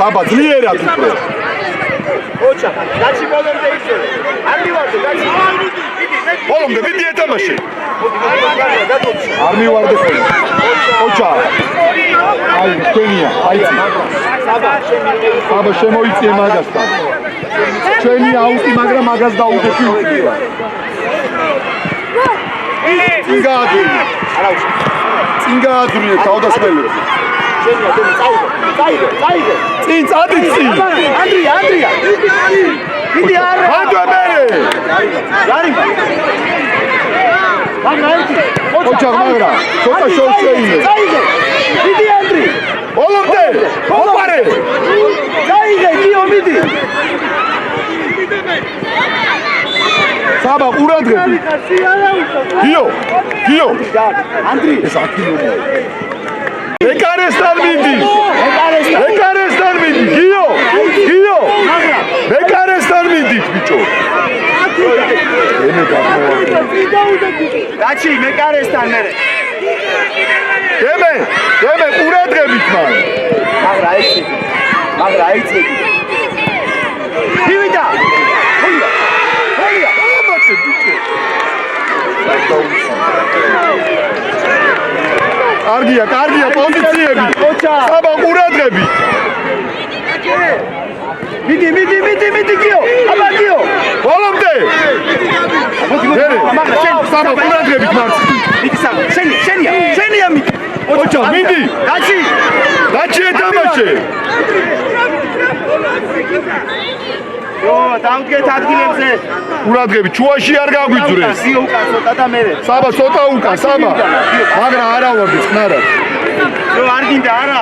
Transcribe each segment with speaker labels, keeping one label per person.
Speaker 1: საბა ძლიერად უფრო.
Speaker 2: ოჩა, დაჩი ბოლომდე ისე. არ მივარდე, დაჩი.
Speaker 1: ბოლომდე მიდი ეთამაშე. არ მივარდე ხოლმე. ოჩა. აი, თქვენია, აიცი. საბა შემოიწიე მაგასთან. ჩვენი აუტი, მაგრამ მაგას დაუდეთი უკიდია. წინგაადურია. არა უშ. წინგაადურია თავდასხმელებს.
Speaker 2: შენია, წაიდე.
Speaker 1: წინ წადი წინ.
Speaker 2: ანდრია. მიდი არა.
Speaker 1: მანდ მერე.
Speaker 2: გარი. მაგაიტი.
Speaker 1: ოჩა მაგრა. ცოტა შორს შეიმე.
Speaker 2: წაიდე. მიდი ანდრი.
Speaker 1: ბოლომდე. ოპარე.
Speaker 2: წაიდე, გიო მიდი.
Speaker 1: საბა ყურადღები. გიო.
Speaker 2: ანდრი.
Speaker 1: ეს აქილოა. ეკარესთან მიდი. ეკარესთან მიდი. გიო. ეკარესთან მიდი ბიჭო. ემე გამოვარდა.
Speaker 2: დაჩი მეკარესთან მერე.
Speaker 1: ემე ყურადღებით მან.
Speaker 2: მაგრამ აიცი. დივიდა. ჰოლია.
Speaker 1: ამაჩე ბიჭო. კარგია პოზიციები. საბა ყურადღებით.
Speaker 2: მიდი გიო. აბა გიო.
Speaker 1: ბოლომდე. საბა ყურადღებით მარცხ.
Speaker 2: მიდი საბა. შენია მიდი.
Speaker 1: ოჩა მიდი. დაჩი ეთამაშე.
Speaker 2: დავდგეთ ადგილებზე.
Speaker 1: ყურადღებით ჩუაში არ გაგვიძვრეს.
Speaker 2: გიო უკან ცოტა და მერე.
Speaker 1: საბა ცოტა უკან საბა. მაგრამ არა ვარდი წყნარად.
Speaker 2: არ გინდა არა.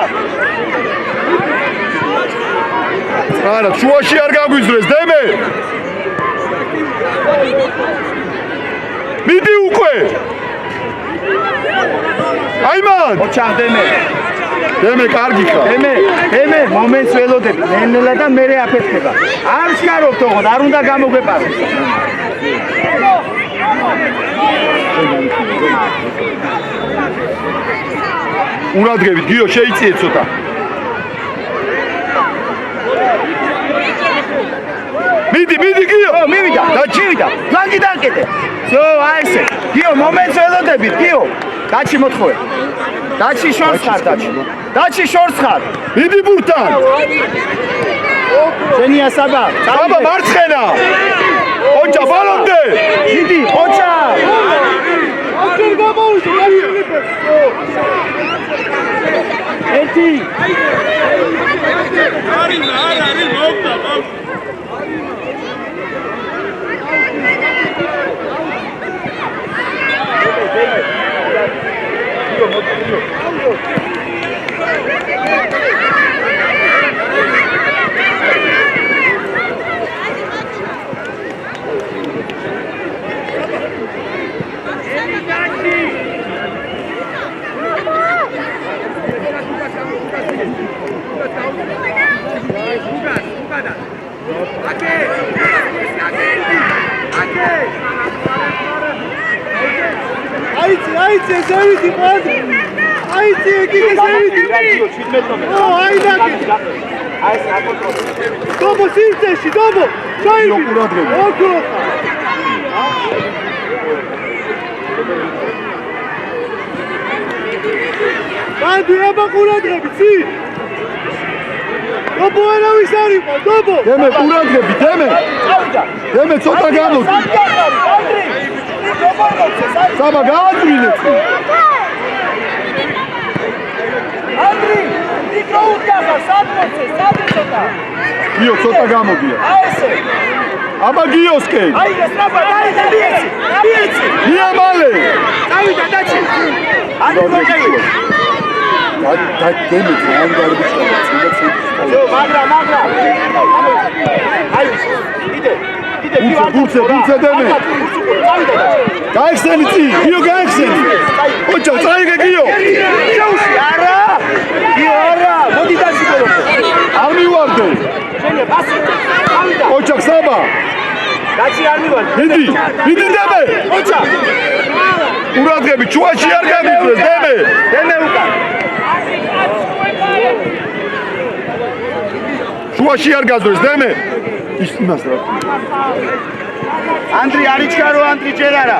Speaker 1: წყნარად ჩუაში არ გაგვიძვრეს დემე. მიდი უკვე. აიმან.
Speaker 2: ოჩა
Speaker 1: დემე კარგი ხარ.
Speaker 2: დემე მომენტს ველოდები. ნენელა და მერე აფეთქება. არ შკარობთ ოღონდ, არ უნდა გამოგვეპაროს.
Speaker 1: ყურადღებით გიო შეიწიე ცოტა. მიდი გიო.
Speaker 2: მივიდა. ლანგი დააკეთე. აი ესე. გიო მომენტს ველოდებით, გიო. დაჩი მოთხოვე. დაჩი შორს ხარ.
Speaker 1: მიდი ბურთან.
Speaker 2: შენია საბა.
Speaker 1: საბა მარცხენა. ოჩა ბოლომდე.
Speaker 2: მიდი, ოჩა. აკერ გამოვიდა. ერთი.
Speaker 3: არის მოვდა.
Speaker 4: აიცი ზევიდი მოდი აიცი იგი ზევიდი აი დაგი
Speaker 2: აი ეს აკონტროლე.
Speaker 4: დობო სინცეში დობო ჩაივი ოკო ბანდი აბა ყურადღები ცი დობო არავის არ იყო დობო
Speaker 1: დემე ყურადღები დემე ცოტა გამოდი საბა გააძრინე
Speaker 2: ანდრი მიკრო უდგახა სადმოცე სადმოცე
Speaker 1: გიო ცოტა გამოდია
Speaker 2: აი ესე
Speaker 1: აბა გიოსკე
Speaker 2: აი ეს რაბა დაიეცი
Speaker 1: გია მალე
Speaker 2: დავიდა დაჩი ანდრი მოკეი
Speaker 1: და დემე ძალიან გარბიშა
Speaker 2: ზო მაგრა აი იდე
Speaker 1: ბურცე დემე გაიხსენი წი გიო გაიხსენი ოჩა წაიგე გიო
Speaker 2: შეუსი არა გიო არა მოდი დაშიკო
Speaker 1: არ მივარდე
Speaker 2: შენია პასი დავიდა
Speaker 1: ოჩა საბა
Speaker 2: დაჩი არ მივარდე
Speaker 1: მიდი დემე
Speaker 2: ოჩა
Speaker 1: ყურადღები ჩუაში არ გამიწვეს დემე
Speaker 2: უკან
Speaker 1: შუაში არ გაზრეს დემე ის იმას რა
Speaker 2: ანდრი არიჩქარო ანდრი ჯერ არა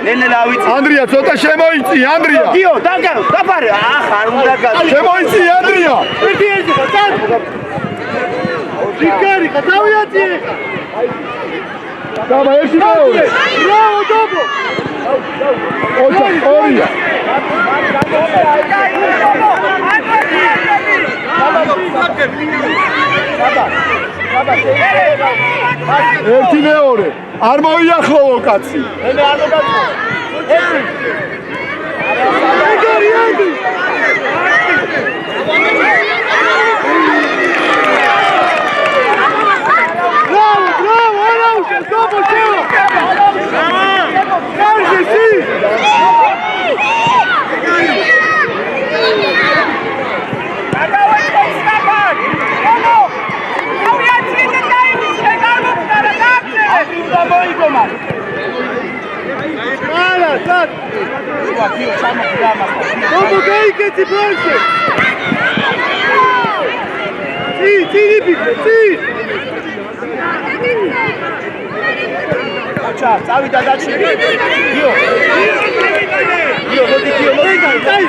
Speaker 2: ნენელა ავიწი
Speaker 1: ანდრია ცოტა შემოიწი ანდრია
Speaker 2: გიო დაგარო დაფარე ახარ უნდა გასო
Speaker 1: შემოიწი ანდრია
Speaker 4: ერთი ხა წად იქარი ხა დავიაცი ხა
Speaker 1: დავა ერთი მეორე
Speaker 4: ბრავო დაბო
Speaker 1: ოჩა ორია ერთი მეორე არ მოიახლოვო კაცი
Speaker 2: მე არ მოგაწო
Speaker 4: ეგარი ანდი ბრავო არა უშენ დაბო შევა კარგი სი Mala, sad! Dopo che ti porti! Sì, ripite, sì!
Speaker 2: Ciao, avida daci! Io lo dico, io lo dico!
Speaker 4: Dai!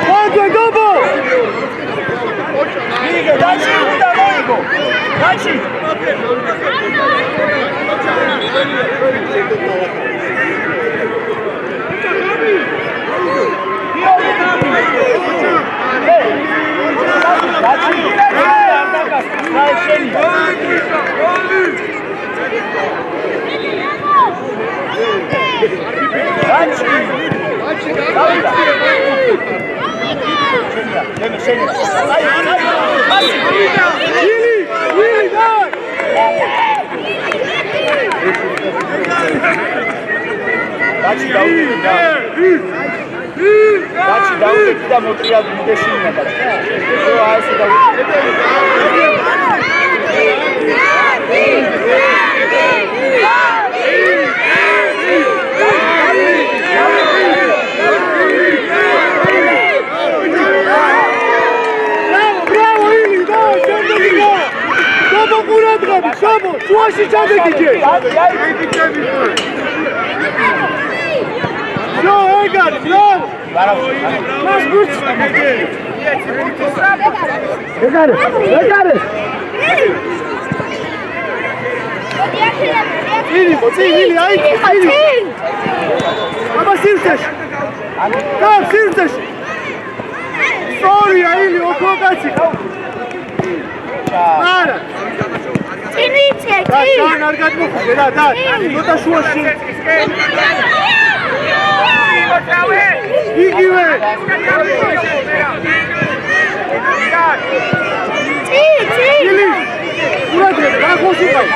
Speaker 4: Quanto è dopo?
Speaker 2: Mica, dacci un da Moico! Dacci!
Speaker 4: Willi, dai!
Speaker 2: Dacci da un che ti dà motriato di decina.
Speaker 4: Bravo, Willi, dai, scendo di qua! Dopo curatemi, dopo, suoci c'è chi c'è! No, Egan, bravo! Mas burç! Egare! Willi, ayık! Ama sirteş! Tamam, sirteş! Sorry, Willi, okula kaçık! Mara! Dai, nargat mu fuge, dai! Nu da șuoși! Igive! Willi! Urate, da hoši kaj!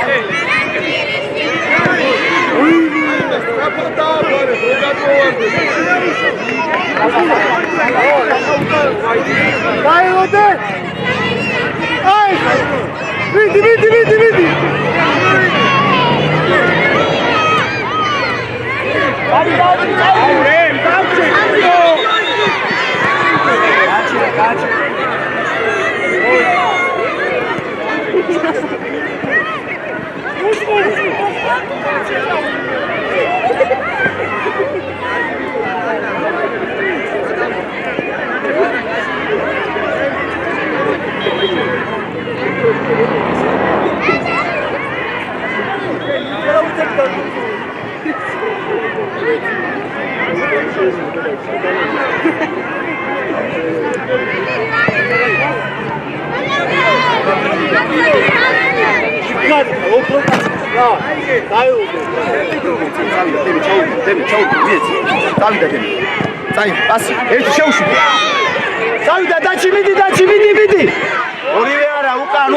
Speaker 4: Dai, ode! Aj! Vidi! Vidi! Oliveira, Ucan!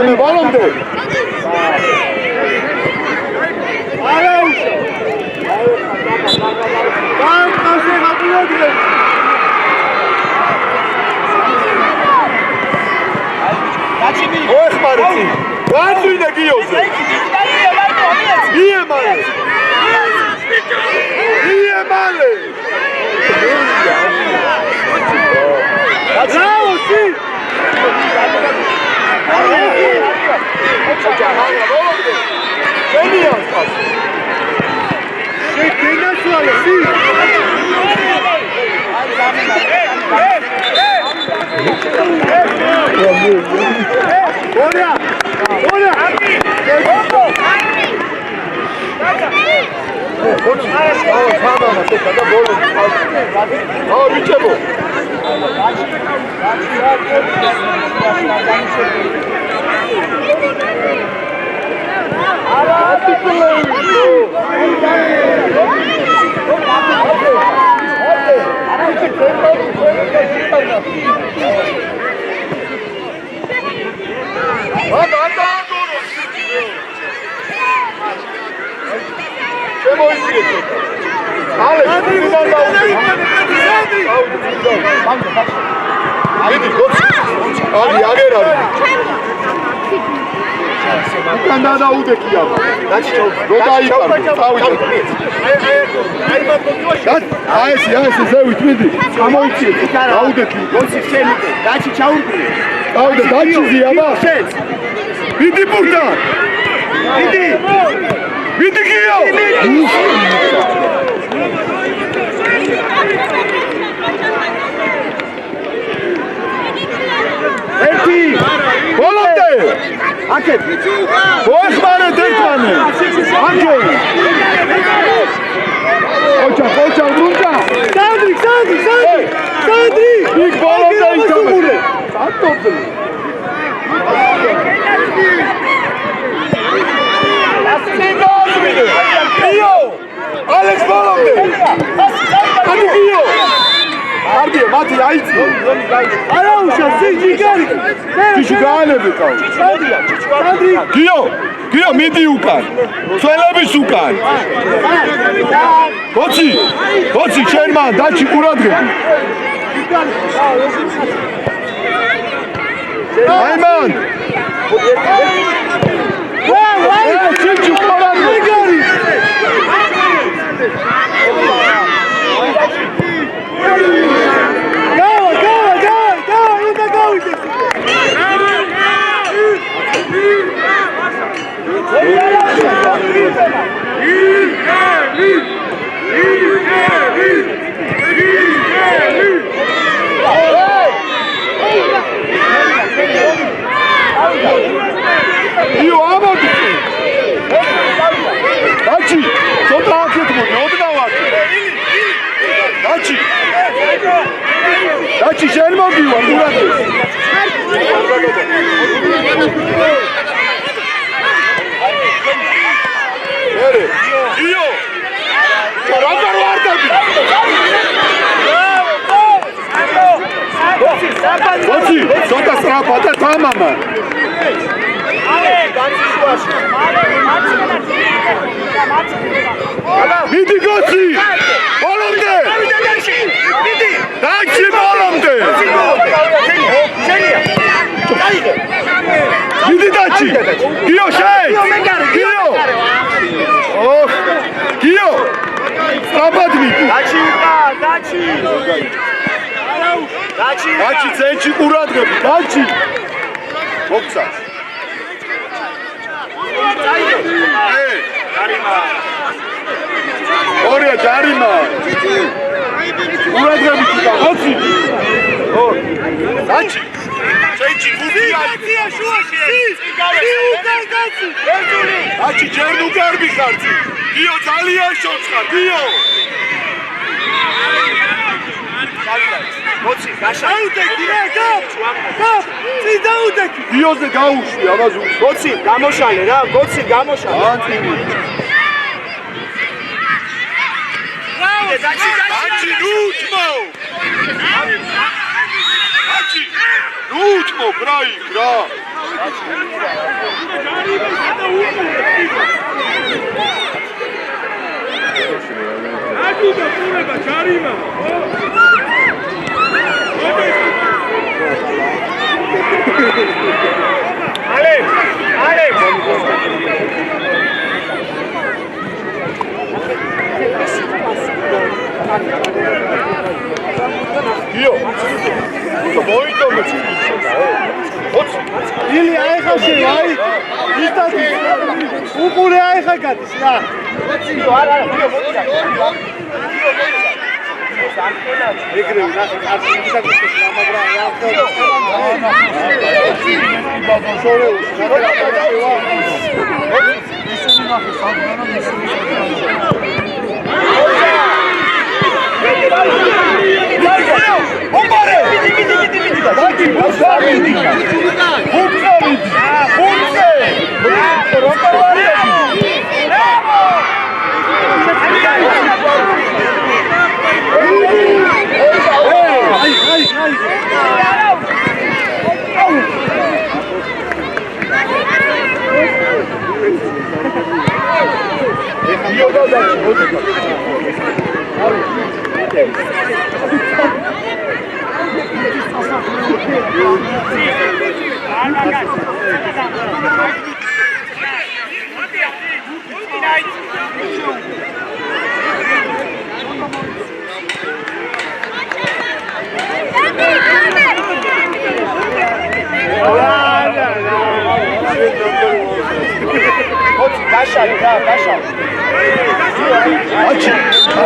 Speaker 1: მე ბოლომდე.
Speaker 4: არაუშა. გამყავზე გაგულოდრე.
Speaker 1: ოხმარიცი. ვანძვინე გიოზე. იემალე.
Speaker 4: Bravo, sì!
Speaker 1: გიო მიდი უკან ცველების უკან გოცი შენ მან დაჩი ყურადღები აიმან ჩიჩი ყურადღები Daci, șer mă biu, curate! Ere, Io! Caraca, guarda! Oci, sota strapata ta mama! Vidi Goci! Volonte! Daci volonte! Vidi Daci! Io sei! Io! Oh! Io! Strapat vidi! Daci! Daci, cenci curadgăbi! Daci! Boksa! Oraya Darima. Uradgăbi da, hoci. Oh. Daci. Cenci curadgăbi! Daci, cernu garbi xarci! Dio, ძალიან შოცხა, Dio! Მოцი, გაშაუდექი რა, გაფ! წი დაუდექი! დიოზე გაუშვი, ამაზე. მოцი, გამოშალე რა, გოცი გამოშალე. ანტინი. Daci, nutmo! Daci, nutmo! გამო რა იქ რა
Speaker 3: აგიდა პურება ჯარიმა
Speaker 2: Ale!
Speaker 1: იო თუ მოიტოვე
Speaker 4: ილი აიხავში აი ისტატი უყურე აიხა გადის რა
Speaker 2: არა მოდიდა
Speaker 4: ეგრე რა კარგი გაგიწევს რა მაგრამ რა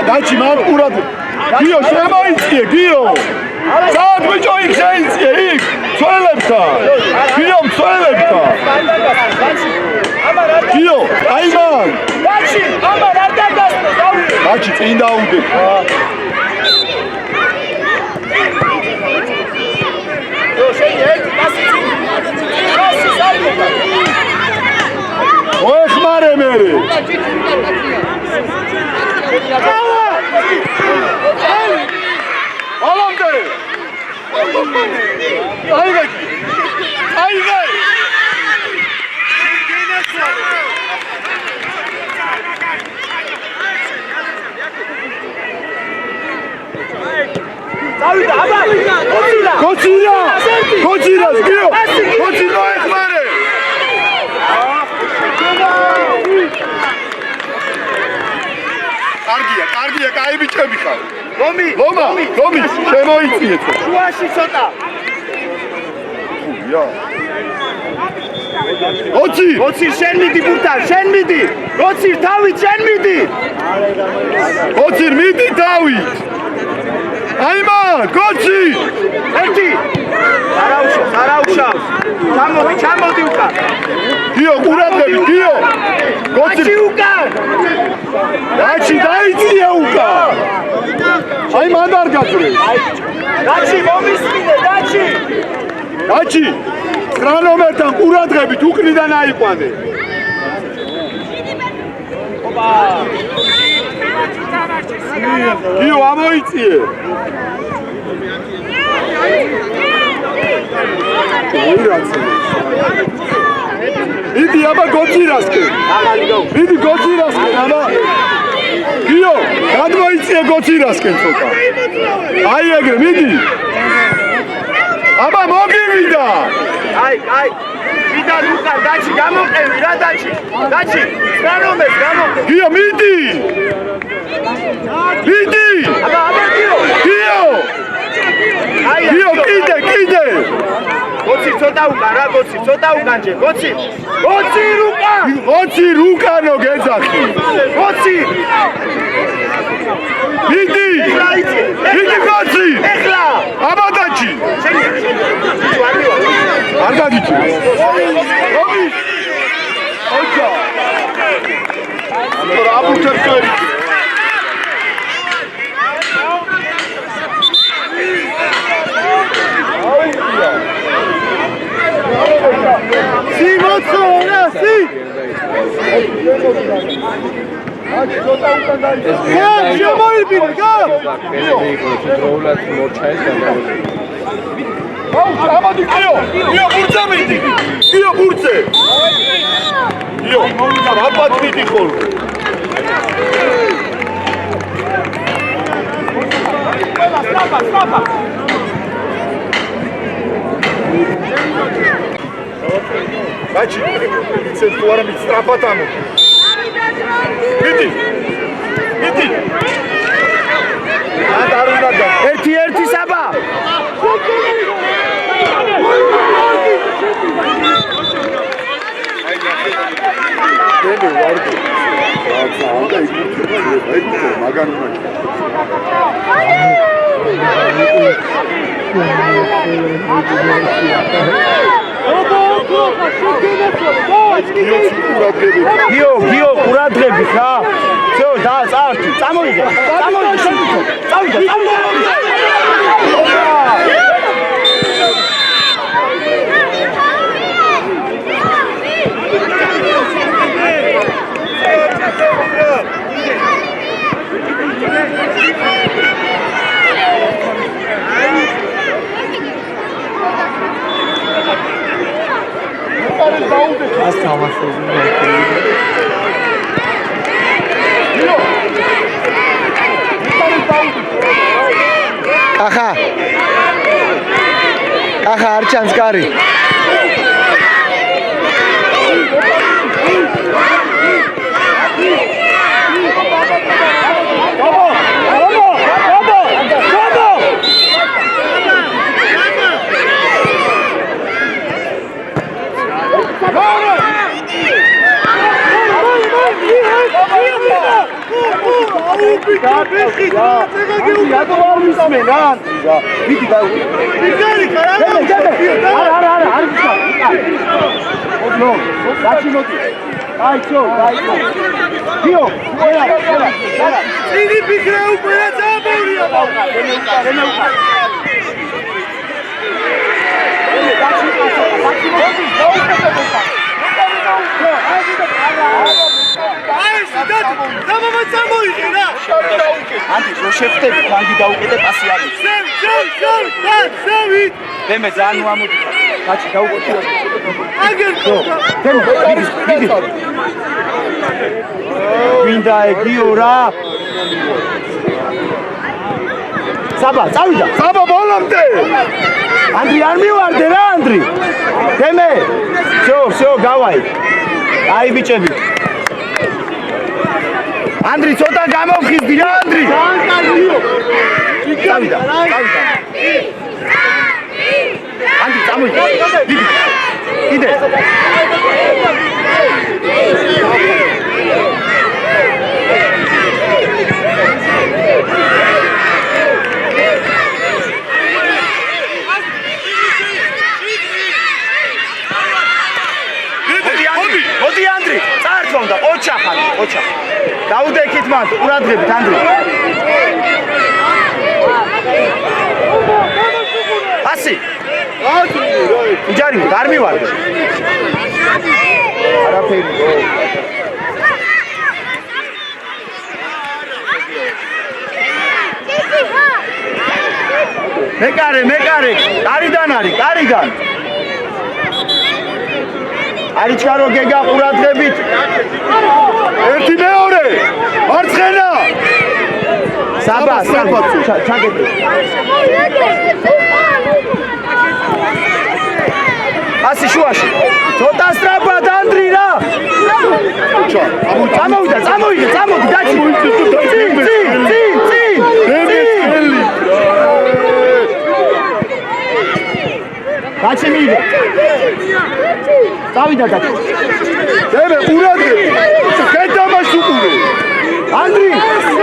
Speaker 1: დაჩი მარტურად გიო შემოიწიე გიო საათ ბიჭო იქ შეიწიე იქ ცველებთან გიო ცველებთან გიო აიმან
Speaker 2: დაჩი აბა რა დაგასწრო
Speaker 1: დაჩი წინ დაუდე ოეხმარე მერე ალამდე აიღე
Speaker 2: წავიდა აბა
Speaker 1: გოცილა გიო გოცილა ეხმარე კარგია კაი ბიჭები ხარ ლომი შემოიწიეთ
Speaker 2: შუაში ცოტა
Speaker 1: გოცი
Speaker 2: შენ მიდი ბურთან შენ მიდი გოცი თავით შენ მიდი
Speaker 1: გოცი მიდი თავით აიმან გოცი
Speaker 2: ერთი არაუშავს ჩამოდი უკან
Speaker 1: გიო ყურადღები გიო გოცი
Speaker 2: უკან
Speaker 1: დაჩი დაიწია უკან აიმან არ გაწურეს
Speaker 2: დაჩი მომისმინე
Speaker 1: დაჩი 9 ნომერთან ყურადღებით უკნიდან აიყვანე გიო ამოიწიე იდი აბა გოცირასკენ იდი გოცირასკენ აბა გიო გადმოიწიე გოცირასკენ ცოტა აი ეგრე მიდი აბა მოგივიდა
Speaker 2: აი ვიდა ლუკა დაჩი გამოყევი რა დაჩი სტრანომეს გამოყევი
Speaker 1: გიო მიდი
Speaker 2: აბა გიო
Speaker 1: კიდე
Speaker 2: გოცი ცოტა უკანჯე გოცი
Speaker 1: რუკანო გეძახი
Speaker 2: გოცი
Speaker 1: მიდი გოცი
Speaker 2: ეხლა
Speaker 1: აბა დაჩი არ გადიჭი ოჯა რა ბუთერკერი ამადი კიო ბურთზე მიდი კიო ბურთზე კიო რაბად მიდი ხოლმე სტოპა ბაჭი ვიცი თუ არა მისტრაფად ამო მიდი არ უნდა და
Speaker 2: ერთი საბა
Speaker 1: დები ვარდი რაცა უნდა იგუჩი მაგან უნდა გიო ყურადღებით რა всё და წავდი წამოიგე კახა არ ჩანს კარი ანდი რო შევხვდები განგი დაუკიდე პასი არის დემე ძალიან მოამოდი კაცი დაუკიდე აგერ დიდი მინდა ეგიო რა საბა ბოლომდე ანდრი არ მივარდე რა ანდრი დემე всё გავაი აი ბიჭები ანდრი ცოტა გამოვხიზდი რა ანდრი წავიდა ანდრი წამოიდი კიდე მოდი ანდრი წაერთვა უნდა ოჩა დაუდექით მან ყურადღებით ანდრი ასი იჯარი არ მივარდე არაფერი მეკარე კარიდან არიჩქარო გეგა ყურადღებით ერთი მეორე მარცხენა საბა ჩაგები ასი შუაში ცოტა სწრაფად ანდრი რა წამოვიდა დაჭი წინ დაჭი მივიდა წავიდა დაჭი დემე ყურადღებით შედამაშ უყურე ანდრი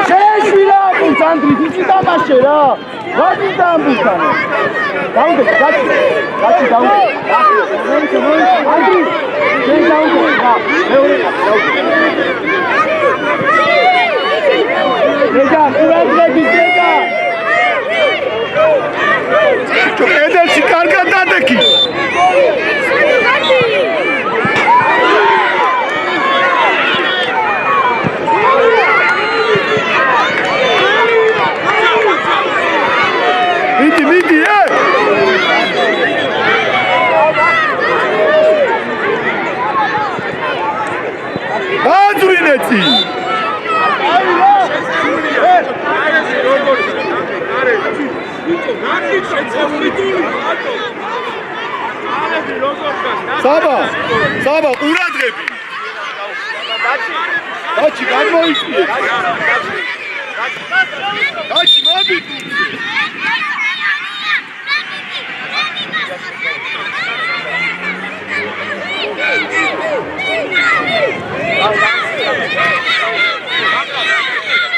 Speaker 1: შეეშვილა ანდრი თვითი დამაშე რა ვადი დამბუქა დაუნდე დაჭი დაუნდე ანდრი შენ დაუნდე რა მეორე დედა ყურადღებით დედა ედელში კარგად დადექი მიდი საბა, ყურადღები. დაჩი, გამოიწვიე. დაჩი, მოდი.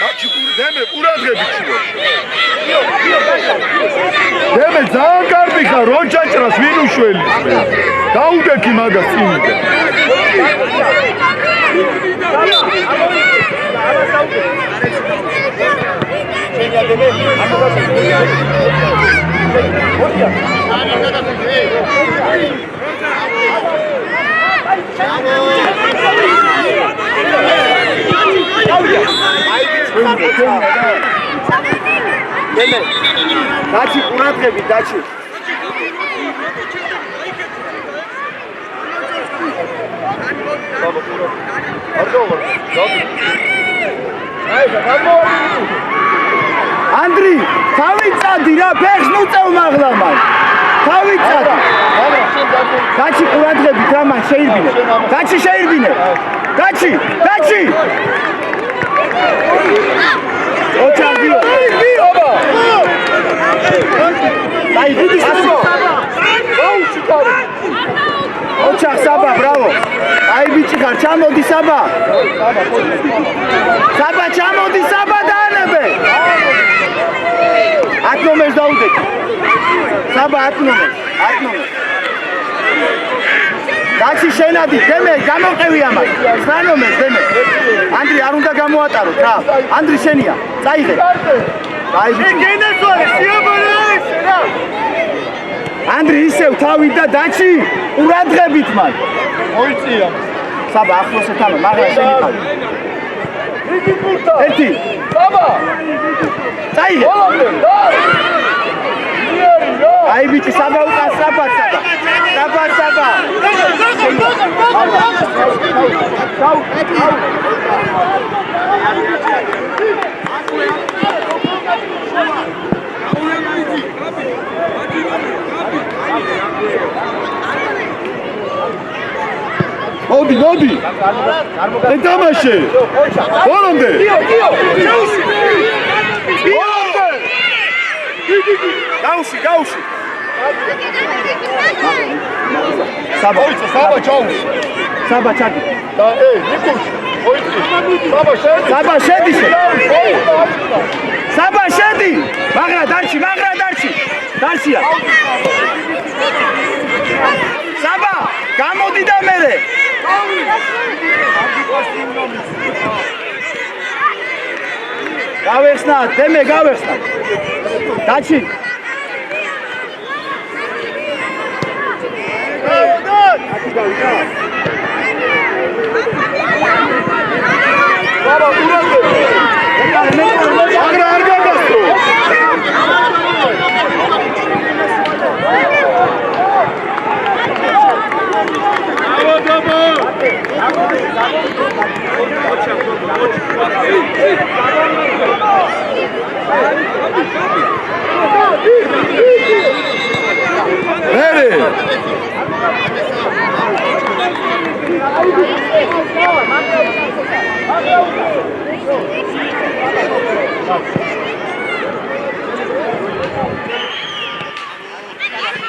Speaker 1: დაჩი, დემე, ყურადღები ჩიო. დემე, ძალიან კარგი ხარ, რო ჭაჭრას ვინ უშველის. დაუდექი მაგას წინიდან. დაჩი, ყურადღები, დაჩი. ანდრი, თავი წადი რა, ფეხს მუწევ მაღლამან. თავი წადი. დაჩი, ყურადღებით რა, მან შეირბინე. დაჩი, შეირბინე. დაჩი. ოჩარდიო. აბა. აი, ასო. აუჩი თავი. ოჩახ საბა, ბრავო. აი ბიჭი ხარ, ჩამოდი საბა. საბა ჩამოდი, საბა დაანებე. 10 ნომერს დაუდექი. საბა 10 ნომერს. დაჩი შენადი, დემე, გამოყევი ამას. 9 ნომერს, დემე. ანდრი არ უნდა გამოატაროთ რა. ანდრი შენია. წაიღე. აი ბიჭი. გენესვარე, სიამოვნებაა რა. ანდრი ისევ თავი და დაჩი, ყურადღებით მან. მოიწია. საბა ახლოს ეთამა, მაგრამ შენი თავი. იგი გულთა. ერთი. საბა. წაიღე. აი ბიჭი, საბა უკან, საბა. მოდი. ეთამაშე. ბოლომდე. გაუში. საბა ჩაუში. საბა ჩადი. და ნიკუში. საბა შედი. საბა შედი. მაგრა დარჩი. დარჩია. საბა, გამოდი და მერე. გავეხსნა, დემე გავეხსნა. დაჩი. ბაბა, აგრა არ გაგასწრო.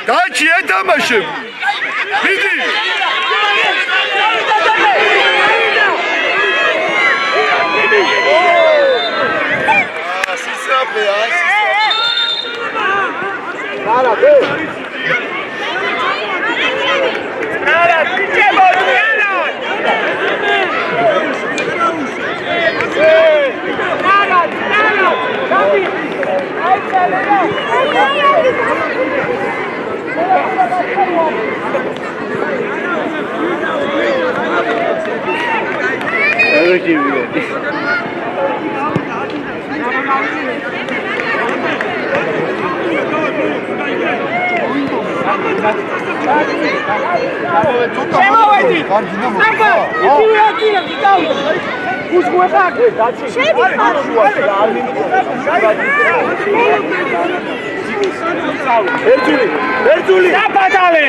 Speaker 1: Daci, ეთამაშე. მიდი. სისრაფეა. არა,
Speaker 2: ერთული დაბადალე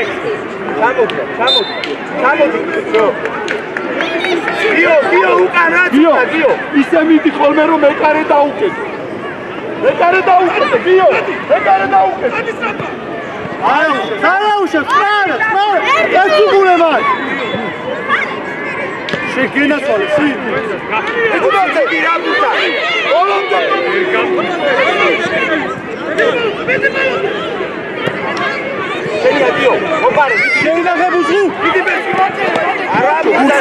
Speaker 2: ჩამოდი გიო უკან რა გიო ისე მიდი ხოლმე რომ ეკარე დაუკეთე გიო ეკარე დაუკეთე
Speaker 1: სარაუშა წრალა ეცუგულება შეგენასვალე სი ეკუდაზე რაბუთა ოლონდე შენია გიო ოპარე შენახე ბუზუ დიდი ბეჭი არა ბუზა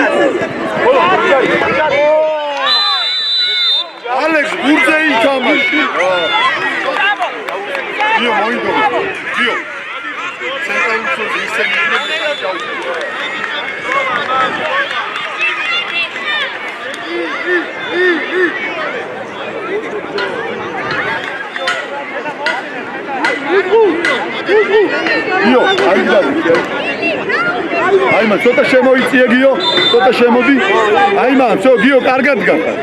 Speaker 2: ალექს გურზე ითამაში გიო მოინდო გიო ცენტრალურ ისე გიო აიმან ცოტა შემოიწიე გიო ცოტა შემოდი აიმან ცო გიო კარგად გახარ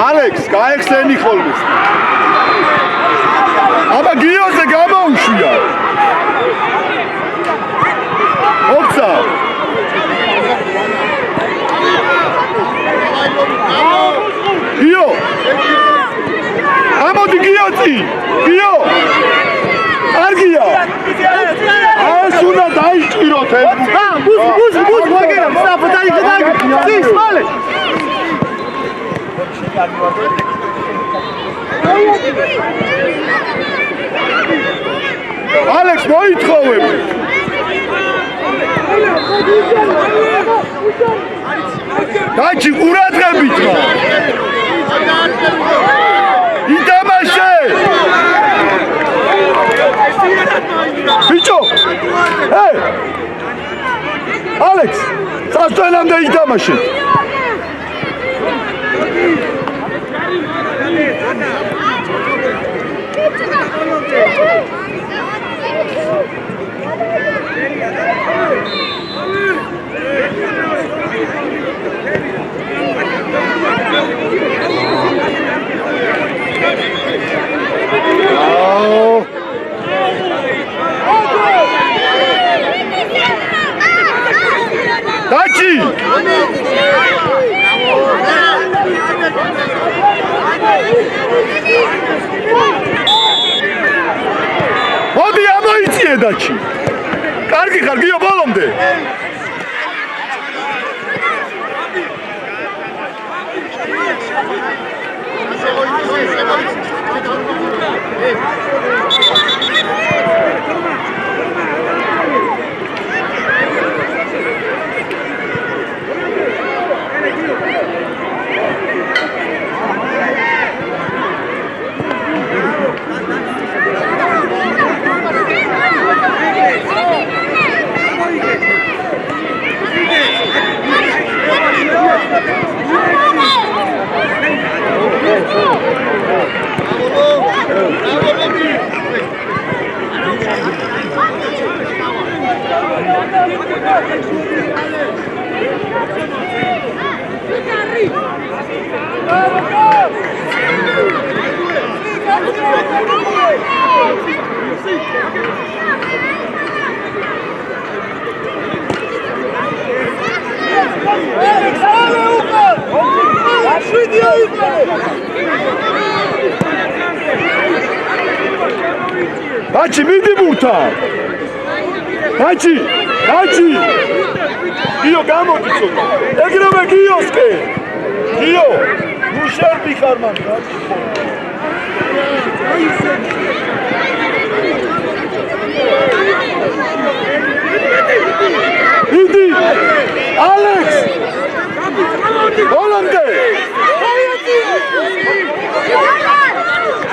Speaker 2: ალექს გაეხსენი ხოლმე აბა გიოზე გამოუშვია ოფცა გიო ამოდი გიოცი გიო კარგია ეს უნდა დაიჭიროთ
Speaker 1: ბუზ ვაგერა საფოთარი გადაგი ის მალე
Speaker 2: ალექს მოითხოვებ დაჩი ყურადღებით რა ითამაშე ბიჭო ალექს წასვლენამდე ითამაშე დაჩი მოდი ამოიწიე დაჩი კარგი ხარ გიო ბოლომდე დაჩი მიდი ბურთა დაჩი გიო გამოდი ცოტა ეგრევე გიოსკე გიო ნუ შერდი ხარ მან მიდი ალექს ბოლომდე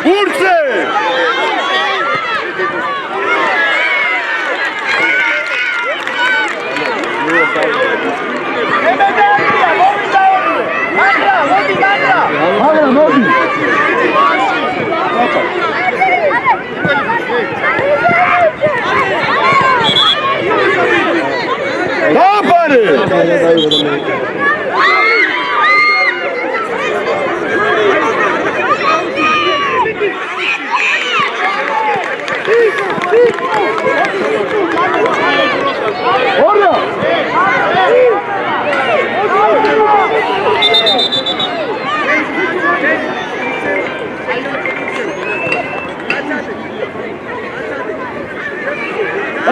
Speaker 2: ბურთზე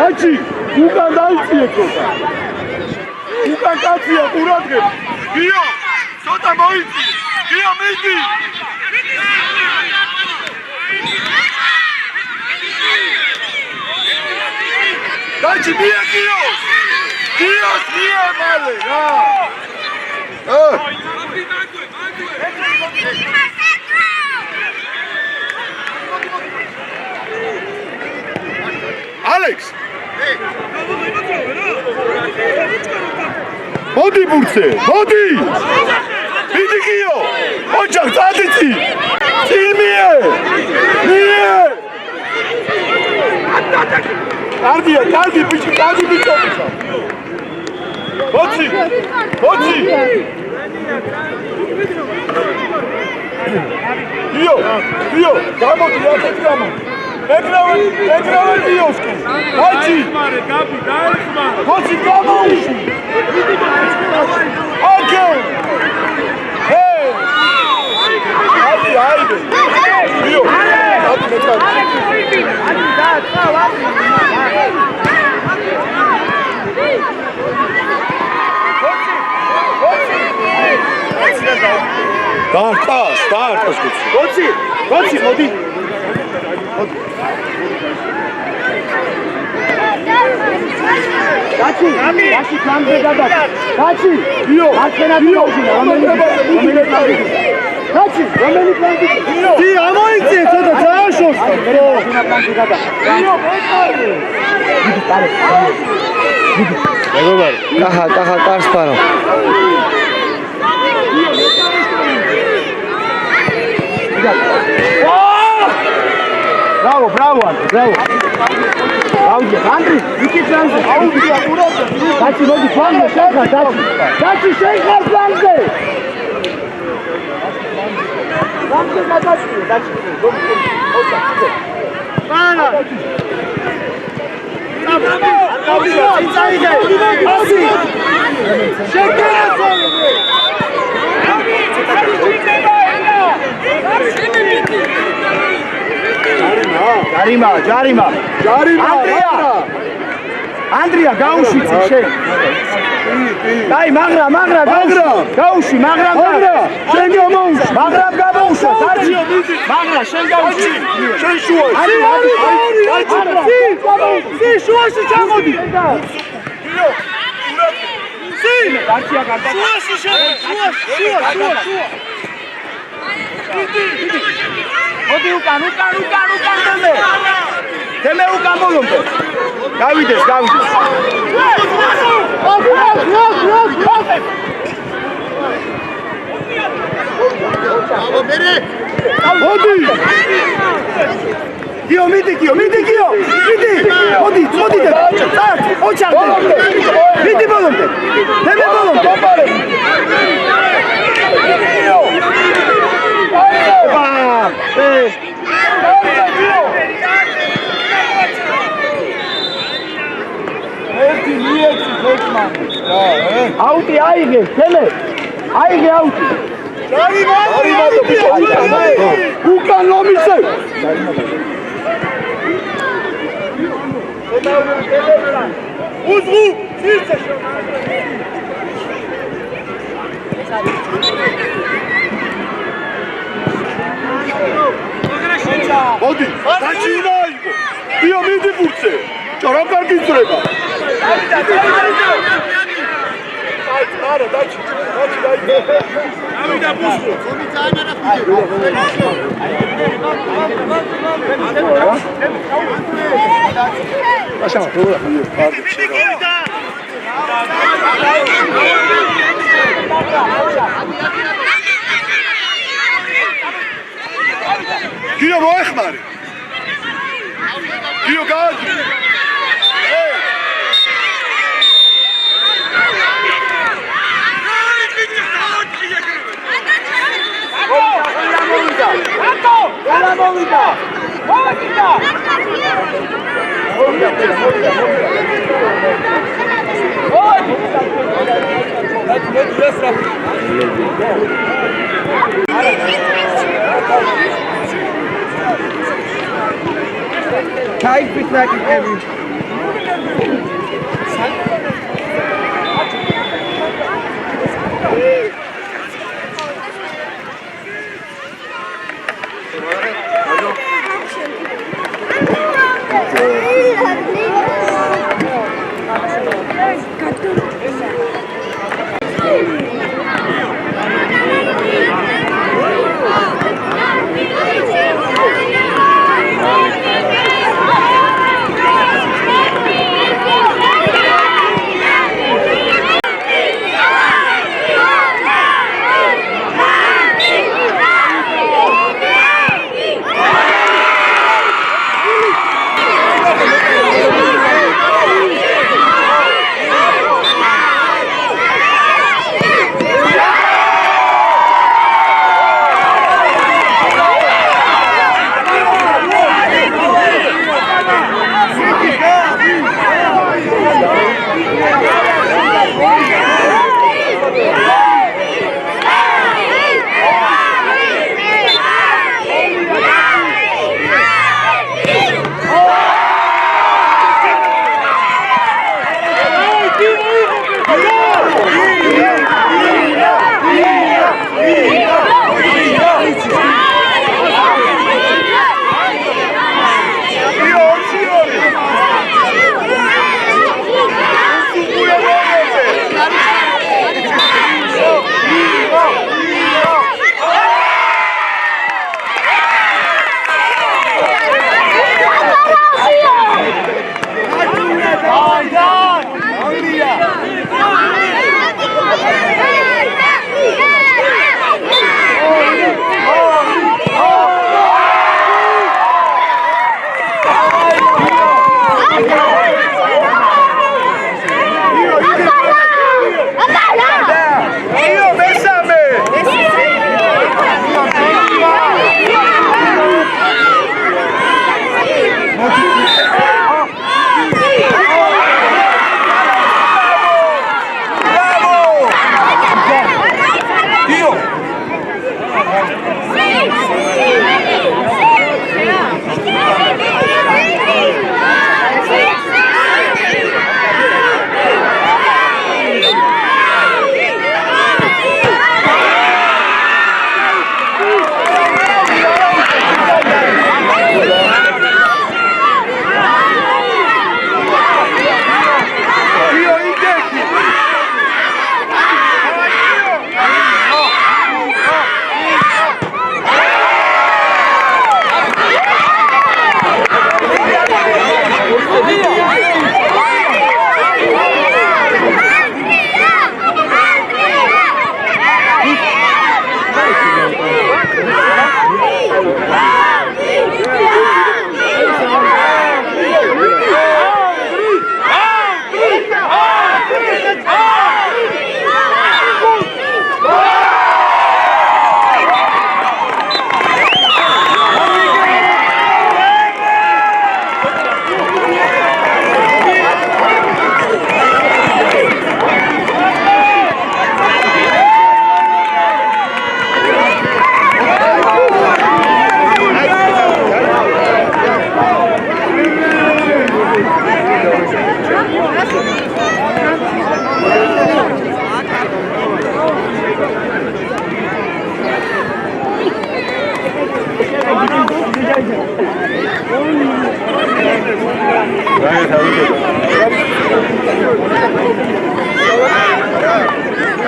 Speaker 4: Ači, ukან დაიწიე ცოტა. უკან კაცია ყურადღება. გიო, ცოტა მოიწი. გიო, მიდი. დაჭი მია გიო. გიოს მია მალე რა. ალექს მოდი ბურცე, მოდი! მიდი გიო! ოჯახ, წადიცი! წილმიე! მიე! კარგია, კარგი ბიჭი, კარგი ბიჭო! მოწი! მოწი! გიო! გიო! გამოდი, ასეთ გამოდი! ეგრავენ გიოსკი! დაჭი!
Speaker 3: გაბი, დაეხმარე!
Speaker 4: მოწი, გამოუშვი! Okay. Hey. Haydi. Gio. Hadi metal. Hadi daha sağ. Start. Koçi, modi. Dachi, kambe dada. Dachi, Dio, akena Dio. Dachi, romeni planti. Di, amoitse, ცოტა წააშოს. Dio, მეგობარი.
Speaker 5: კახა კარს ფარო.
Speaker 4: Bravo, Andri, bravo. Andri, iki planze. Audija, urada. Dači, vodi planze, šeha, Dači, šeha, planze. Planze na Dači, Pana. Ջարիմա, Անդրիա, გაუშვიცი შენ. Დაი, მაგრამ, გაუშვი, მაგრამ შენ გამოუშვა. მაგრამ გამოუშვა, დაჭი. მაგრამ შენ გაუშვი. შენ შუაში. სი, შუაში ჩამოდი. სი, დაჭია გარდა. შუაში შენ, შუაში. მოდი უკან თემე უკან მოლომბე გავიდეს მოდი გიო მიდი მოდი ოჩარ მიდი მოლომბე თემე მოლომბე Auti aige, teme. Aige auti. Ukan lomise. Uzru, sirce. Modi, dači უნდა აიღო. Dio მიდი ბურცე. რა კარგი ძრება. არა, დაჭი დაიღო.
Speaker 3: ავიდა ბუსკო. ხომი ძალიან არახმიო.
Speaker 4: აშა, როგორ კარგი. Gio მოეხმარე. Gio გააძი.
Speaker 2: Çay bitmek evi.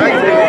Speaker 1: Right,